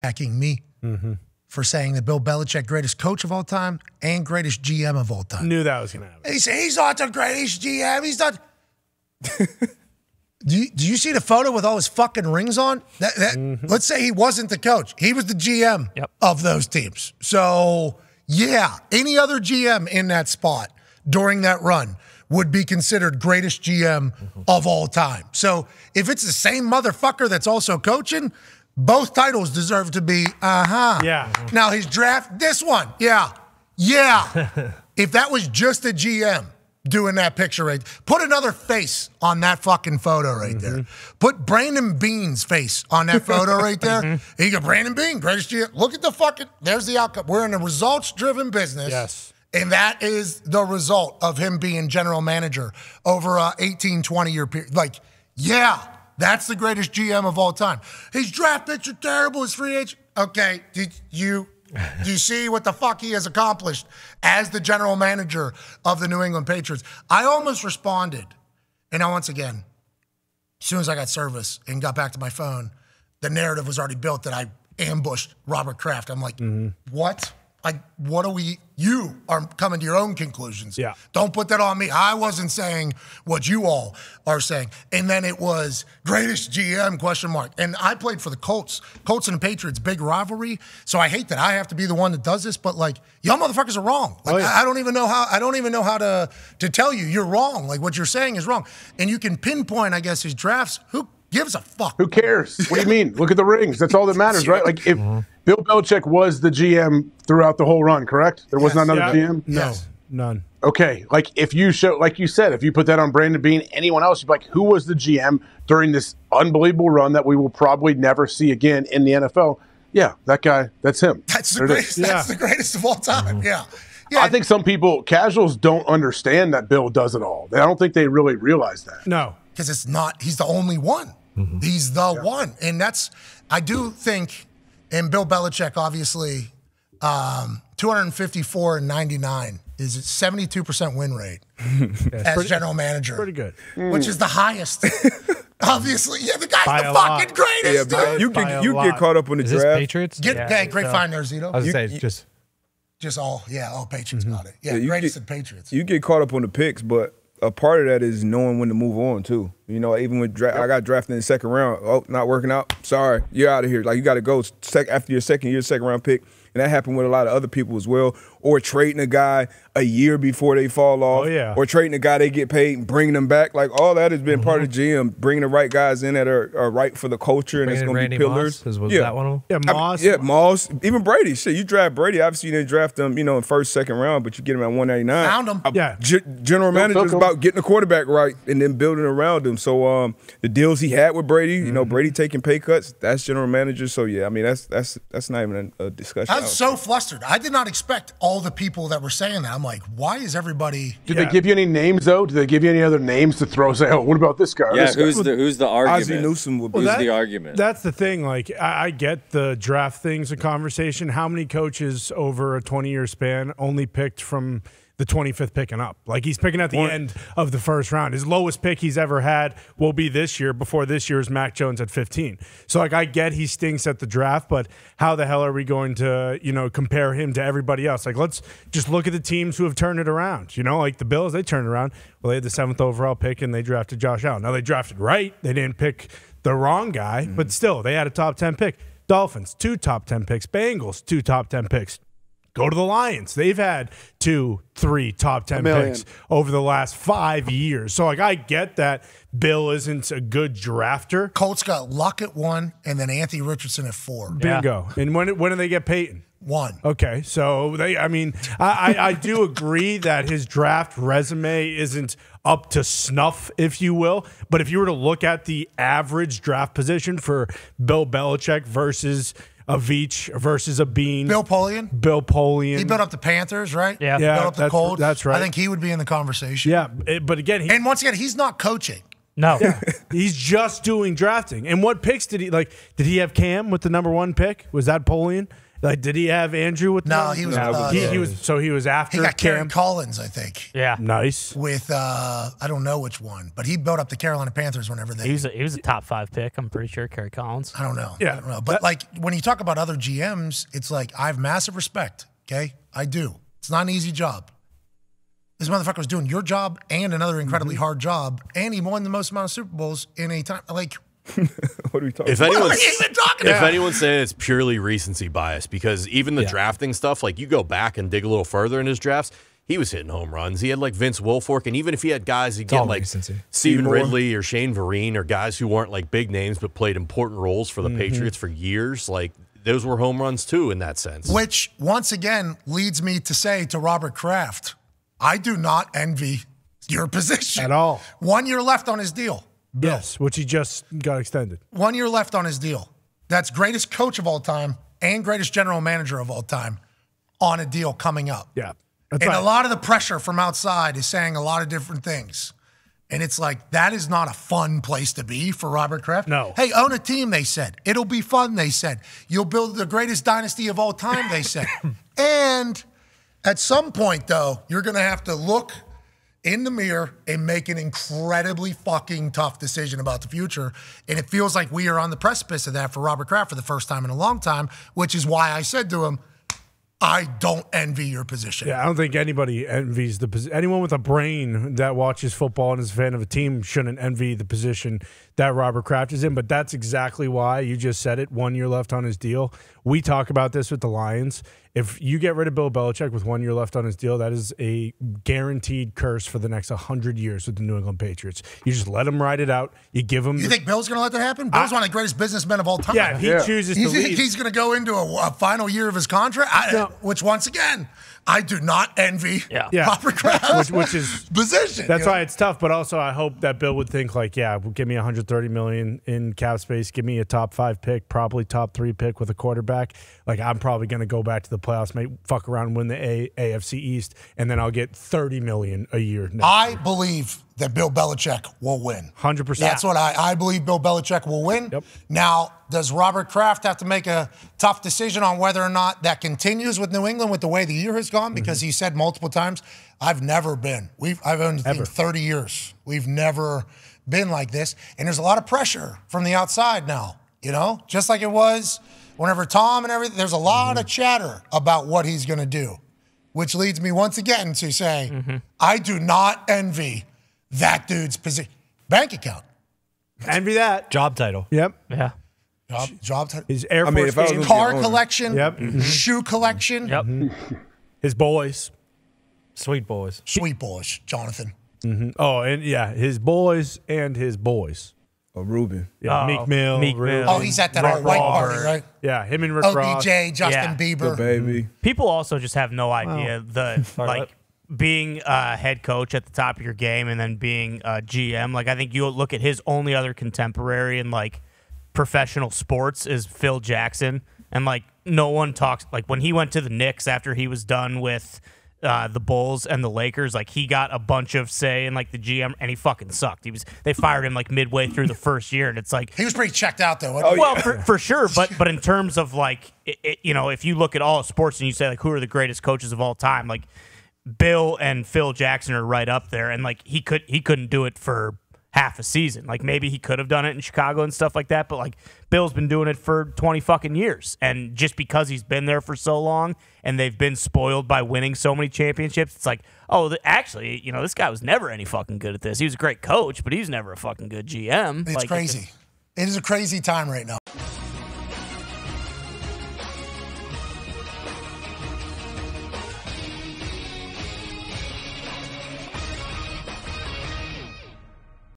attacking me for saying that Bill Belichick, greatest coach of all time and greatest GM of all time. Knew that was going to happen. He said he's not the greatest GM. He's not. Do you see the photo with all his fucking rings on? Let's say he wasn't the coach. He was the GM of those teams. So, yeah, any other GM in that spot during that run would be considered greatest GM of all time. So if it's the same motherfucker that's also coaching, both titles deserve to be, Yeah. Now his draft, this one, yeah. If that was just a GM doing that picture right, put another face on that fucking photo right there. Put Brandon Bean's face on that photo right there. You go, Brandon Bean, greatest GM. Look at the fucking, there's the outcome. We're in a results-driven business. Yes. And that is the result of him being general manager over a 18, 20-year period. Like, yeah, that's the greatest GM of all time. His draft picks are terrible. His free agent. Okay, do you see what the fuck he has accomplished as the general manager of the New England Patriots? I almost responded. And now, once again, as soon as I got service and got back to my phone, the narrative was already built that I ambushed Robert Kraft. I'm like, what? Like, what are we? You are coming to your own conclusions. Yeah. Don't put that on me. I wasn't saying what you all are saying. And then it was greatest GM question mark. And I played for the Colts. Colts and the Patriots, big rivalry. So I hate that I have to be the one that does this. But like, y'all motherfuckers are wrong. Like, I don't even know how. I don't even know how to tell you you're wrong. Like what you're saying is wrong. And you can pinpoint, I guess, his drafts. Who gives a fuck? Who cares? What do you mean? Look at the rings. That's all that matters, right? Like if Bill Belichick was the GM throughout the whole run, correct? There was not another GM? No, none. Okay, like if you show, like you said, if you put that on Brandon Bean, anyone else, you'd be like, who was the GM during this unbelievable run that we will probably never see again in the NFL? Yeah, that guy, that's him. That's the greatest. That's the greatest of all time. Yeah. I think some people, casuals, don't understand that Bill does it all. I don't think they really realize that. No. Because it's not, he's the only one. He's the one. And that's, I do think, and Bill Belichick, obviously, 254 and 99 is a 72% win rate as general manager. Pretty good. Which is the highest. Obviously. Yeah, the guy's the fucking greatest, dude. You get caught up on the draft. Patriots? Great find there, Zito. I was going to say, just all Patriots got it. Yeah, greatest in Patriots. You get caught up on the picks, but a part of that is knowing when to move on too. You know, even when I got drafted in the second round, oh, not working out. Sorry, you're out of here. Like you got to go after your second round pick, and that happened with a lot of other people as well. Or trading a guy a year before they fall off. Oh, yeah. Or trading a guy they get paid and bringing them back. Like all that has been part of the GM, bringing the right guys in that are right for the culture and it's going to be pillars. Was that one of them? Yeah, Moss. Moss. Even Brady. Shit, you draft Brady. Obviously, you didn't draft him, in first, second round, but you get him at 199. Found him. Yeah. General manager is about getting the quarterback right and then building around him. So the deals he had with Brady, Brady taking pay cuts, that's general manager. So yeah, I mean that's not even a discussion. I was so flustered. I did not expect all the people that were saying that. I'm like, why is everybody? Did they give you any names though? Did they give you any other names to throw? Say, oh, what about this guy? Yeah, who's the argument? Ozzie Newsome would be. Who's the argument? That's the thing. Like, I get the draft thing's a conversation. How many coaches over a 20-year span only picked from the 25th pick and up? Like, he's picking at the end of the first round. His lowest pick he's ever had will be this year. Before this year's Mac Jones at 15. So, like, I get he stinks at the draft, but how the hell are we going to, compare him to everybody else? Like, let's just look at the teams who have turned it around. Like the Bills, they turned it around. Well, they had the 7th overall pick, and they drafted Josh Allen. Now, they drafted right. They didn't pick the wrong guy, but still, they had a top 10 pick. Dolphins, 2 top 10 picks. Bengals, 2 top 10 picks. Go to the Lions. They've had 2, 3 top 10 picks over the last 5 years. So, like, I get that Bill isn't a good drafter. Colts got Luck at 1 and then Anthony Richardson at 4. Bingo. Yeah. And when do they get Peyton? 1. Okay. So, I do agree that his draft resume isn't up to snuff, if you will. But if you were to look at the average draft position for Bill Belichick versus a Veach versus a Bean. Bill Polian. He built up the Panthers, right? Yeah. Built up the Colts. That's right. I think he would be in the conversation. Yeah, but again. And once again, he's not coaching. No. He's just doing drafting. And what picks did he like? Did he have Cam with the number 1 pick? Was that Polian? Like, did he have Andrew with the No, he was. he was after He got Cam. Karen Collins, I think. Yeah. Nice. With I don't know which one, but he built up the Carolina Panthers whenever they. He was a top 5 pick. I'm pretty sure. Kerry Collins. I don't know. Yeah. I don't know. But like when you talk about other GMs, it's like I have massive respect. Okay, I do. It's not an easy job. This motherfucker was doing your job and another incredibly hard job, and he won the most amount of Super Bowls in a time. Like, What are we talking If about? anyone's, talking if about? anyone's saying it's purely recency bias, because even the drafting stuff, like you go back and dig a little further in his drafts, he was hitting home runs. He had like Vince Wilfork, and even if he had guys, he'd get like Stephen Seymour. Ridley or Shane Vereen or guys who weren't like big names but played important roles for the Patriots for years. Like those were home runs too in that sense. Which once again leads me to say to Robert Kraft, I do not envy your position At all. 1 year left on his deal. Bill. Yes, which he just got extended. 1 year left on his deal. That's greatest coach of all time and greatest general manager of all time on a deal coming up. Yeah. And a lot of the pressure from outside is saying a lot of different things. And it's like, that is not a fun place to be for Robert Kraft. No. Hey, own a team, they said. It'll be fun, they said. You'll build the greatest dynasty of all time, they said. And at some point, though, you're going to have to look in the mirror and make an incredibly fucking tough decision about the future. And it feels like we are on the precipice of that for Robert Kraft for the first time in a long time, which is why I said to him, I don't envy your position. Yeah, I don't think anybody envies the position. Anyone with a brain that watches football and is a fan of a team shouldn't envy the position that Robert Kraft is in. But that's exactly why you just said it. 1 year left on his deal. We talk about this with the Lions. If you get rid of Bill Belichick with 1 year left on his deal, that is a guaranteed curse for the next 100 years with the New England Patriots. You just let him ride it out. You give him. You think Bill's going to let that happen? Bill's one of the greatest businessmen of all time. Yeah, if he chooses to leave. He's going to go into a final year of his contract, which once again, I do not envy Robert Kraft, which is position. That's why it's tough. But also, I hope that Bill would think like, yeah, give me $130 million in cap space, give me a top 5 pick, probably top 3 pick with a quarterback. Like I'm probably going to go back to the playoffs, maybe fuck around, and win the AFC East, and then I'll get $30 million a year. I believe that Bill Belichick will win. 100%. That's what I believe. Bill Belichick will win. Yep. Now, does Robert Kraft have to make a tough decision on whether or not that continues with New England with the way the year has gone? Because he said multiple times, I've never been. I've owned the team 30 years. We've never been like this. And there's a lot of pressure from the outside now, just like it was whenever Tom and everything. There's a lot of chatter about what he's going to do, which leads me once again to say, I do not envy that dude's position. Bank account. Envy that. Job title. Yep. Yeah. Job title. His Air Force game. Car collection. Yep. Shoe collection. Yep. His boys. Sweet boys. Sweet boys, Jonathan. Oh, and yeah, his boys and his boys. Oh, Ruben. Yeah, Meek Mill. Mill. Oh, he's at that all white party, right? Yeah, him and Rick Ross. OBJ, Justin Yeah. Bieber. The baby. People also just have no idea being a head coach at the top of your game and then being a GM. Like I think you look at his only other contemporary in like professional sports is Phil Jackson, and like no one talks like when he went to the Knicks after he was done with the Bulls and the Lakers, like he got a bunch of say in like the GM, and he fucking sucked. They fired him like midway through the first year, and it's like He was pretty checked out though. well, for sure, but in terms of like if you look at all of sports and you say like who are the greatest coaches of all time, like Bill and Phil Jackson are right up there, and like he couldn't do it for half a season. Like maybe he could have done it in Chicago and stuff like that, but like Bill's been doing it for 20 fucking years, and just because he's been there for so long and they've been spoiled by winning so many championships, it's like, oh, actually, this guy was never any fucking good at this. He was a great coach, but he's never a fucking good GM. It's crazy. It is a crazy time right now.